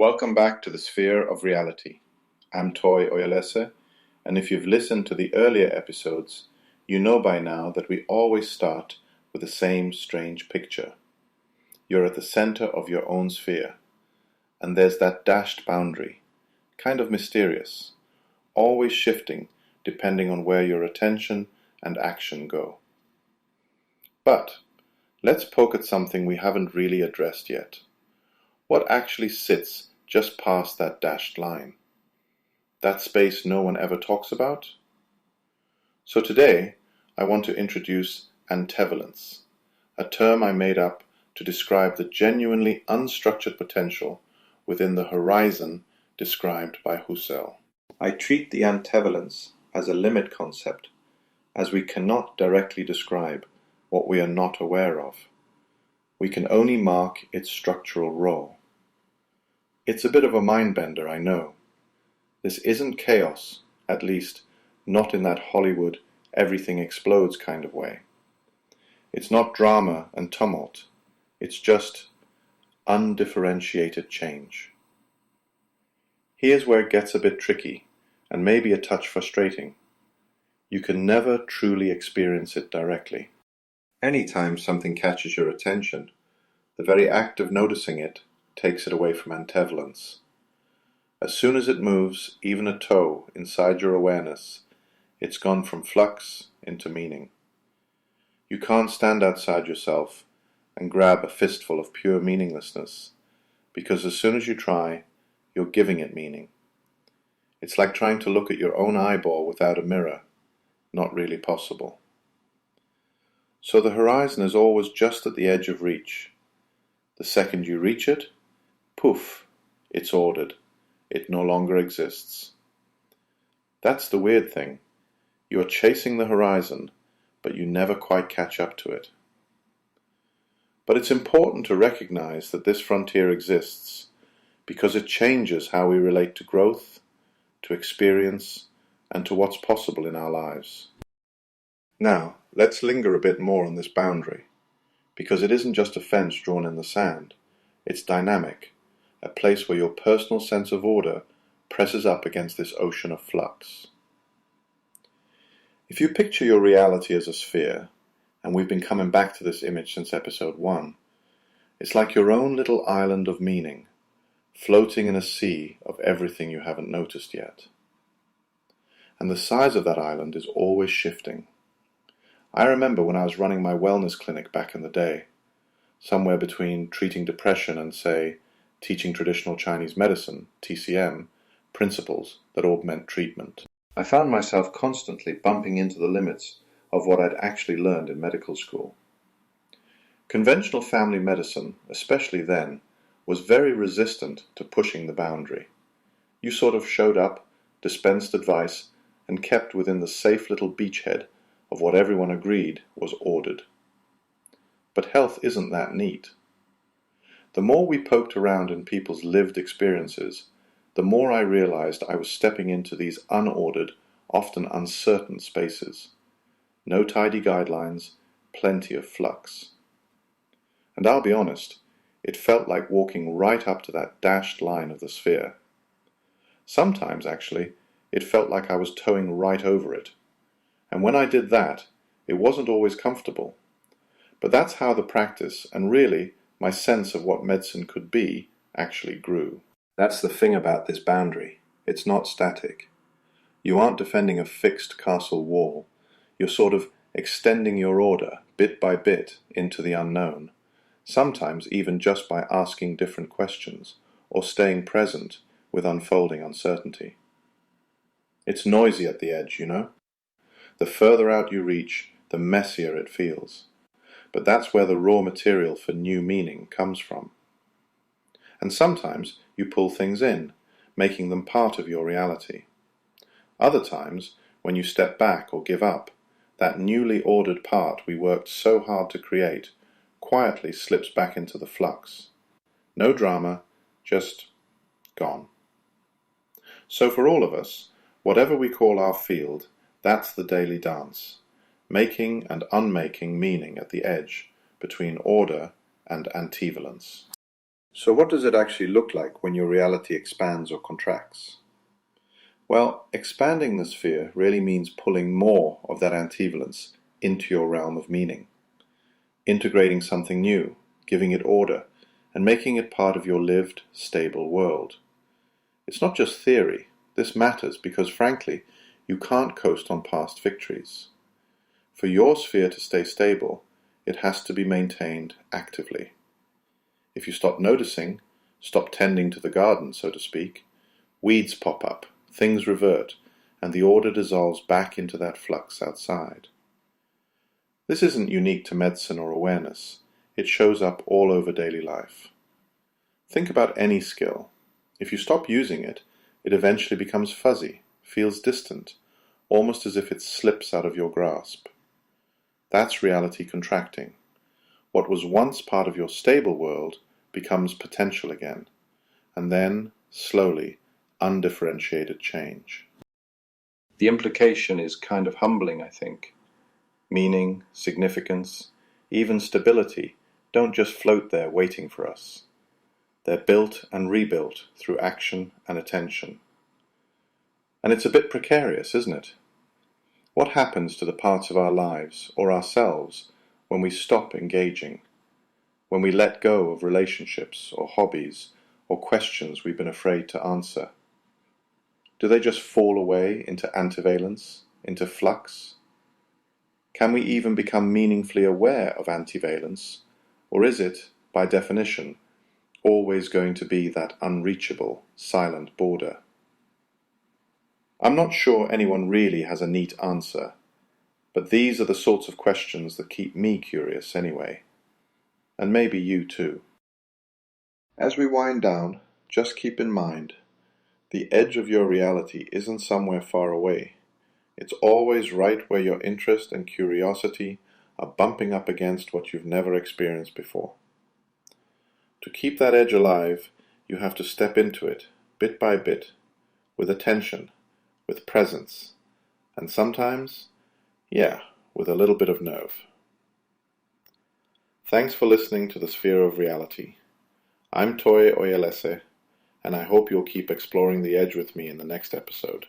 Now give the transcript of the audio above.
Welcome back to the Sphere of Reality. I'm Toy Oyalese, and if you've listened to the earlier episodes, you know by now that we always start with the same strange picture. You're at the center of your own sphere, and there's that dashed boundary, kind of mysterious, always shifting depending on where your attention and action go. But let's poke at something we haven't really addressed yet. What actually sits just past that dashed line? That space no one ever talks about? So today, I want to introduce Antevalence, a term I made up to describe the genuinely unstructured potential within the horizon described by Husserl. I treat the antevalence as a limit concept, as we cannot directly describe what we are not aware of. We can only mark its structural role. It's a bit of a mind-bender, I know. This isn't chaos, at least not in that Hollywood everything explodes kind of way. It's not drama and tumult. It's just undifferentiated change. Here's where it gets a bit tricky, and maybe a touch frustrating. You can never truly experience it directly. Anytime something catches your attention, the very act of noticing it takes it away from antevalence. As soon as it moves even a toe inside your awareness, it's gone from flux into meaning. You can't stand outside yourself and grab a fistful of pure meaninglessness, because as soon as you try, you're giving it meaning. It's like trying to look at your own eyeball without a mirror. Not really possible. So the horizon is always just at the edge of reach. The second you reach it, poof, it's ordered. It no longer exists. That's the weird thing. You are chasing the horizon, but you never quite catch up to it. But it's important to recognize that this frontier exists, because it changes how we relate to growth, to experience, and to what's possible in our lives. Now, let's linger a bit more on this boundary, because it isn't just a fence drawn in the sand. It's dynamic, a place where your personal sense of order presses up against this ocean of flux. If you picture your reality as a sphere, and we've been coming back to this image since episode 1, it's like your own little island of meaning, floating in a sea of everything you haven't noticed yet. And the size of that island is always shifting. I remember when I was running my wellness clinic back in the day, somewhere between treating depression and, say, teaching traditional Chinese medicine, TCM, principles that augment treatment. I found myself constantly bumping into the limits of what I'd actually learned in medical school. Conventional family medicine, especially then, was very resistant to pushing the boundary. You sort of showed up, dispensed advice, and kept within the safe little beachhead of what everyone agreed was ordered. But health isn't that neat. The more we poked around in people's lived experiences, the more I realized I was stepping into these unordered, often uncertain spaces. No tidy guidelines, plenty of flux. And I'll be honest, it felt like walking right up to that dashed line of the sphere. Sometimes, actually, it felt like I was towing right over it. And when I did that, it wasn't always comfortable. But that's how the practice, and really my sense of what medicine could be, actually grew. That's the thing about this boundary. It's not static. You aren't defending a fixed castle wall. You're sort of extending your order, bit by bit, into the unknown. Sometimes even just by asking different questions, or staying present with unfolding uncertainty. It's noisy at the edge, you know? The further out you reach, the messier it feels. But that's where the raw material for new meaning comes from. And sometimes you pull things in, making them part of your reality. Other times, when you step back or give up, that newly ordered part we worked so hard to create quietly slips back into the flux. No drama, just gone. So for all of us, whatever we call our field, that's the daily dance, making and unmaking meaning at the edge between order and antevalence. So what does it actually look like when your reality expands or contracts? Well, expanding the sphere really means pulling more of that antevalence into your realm of meaning, integrating something new, giving it order, and making it part of your lived, stable world. It's not just theory. This matters because, frankly, you can't coast on past victories. For your sphere to stay stable, it has to be maintained actively. If you stop noticing, stop tending to the garden, so to speak, weeds pop up, things revert, and the order dissolves back into that flux outside. This isn't unique to medicine or awareness. It shows up all over daily life. Think about any skill. If you stop using it, it eventually becomes fuzzy, feels distant, almost as if it slips out of your grasp. That's reality contracting. What was once part of your stable world becomes potential again, and then, slowly, undifferentiated change. The implication is kind of humbling, I think. Meaning, significance, even stability don't just float there waiting for us. They're built and rebuilt through action and attention. And it's a bit precarious, isn't it? What happens to the parts of our lives or ourselves when we stop engaging? When we let go of relationships or hobbies or questions we've been afraid to answer? Do they just fall away into antevalence, into flux? Can we even become meaningfully aware of antevalence, or is it, by definition, always going to be that unreachable, silent border? I'm not sure anyone really has a neat answer, but these are the sorts of questions that keep me curious anyway, and maybe you too. As we wind down, just keep in mind, the edge of your reality isn't somewhere far away. It's always right where your interest and curiosity are bumping up against what you've never experienced before. To keep that edge alive, you have to step into it, bit by bit, with attention, with presence, and sometimes, with a little bit of nerve. Thanks for listening to The Sphere of Reality. I'm Toy Oyelese, and I hope you'll keep exploring the edge with me in the next episode.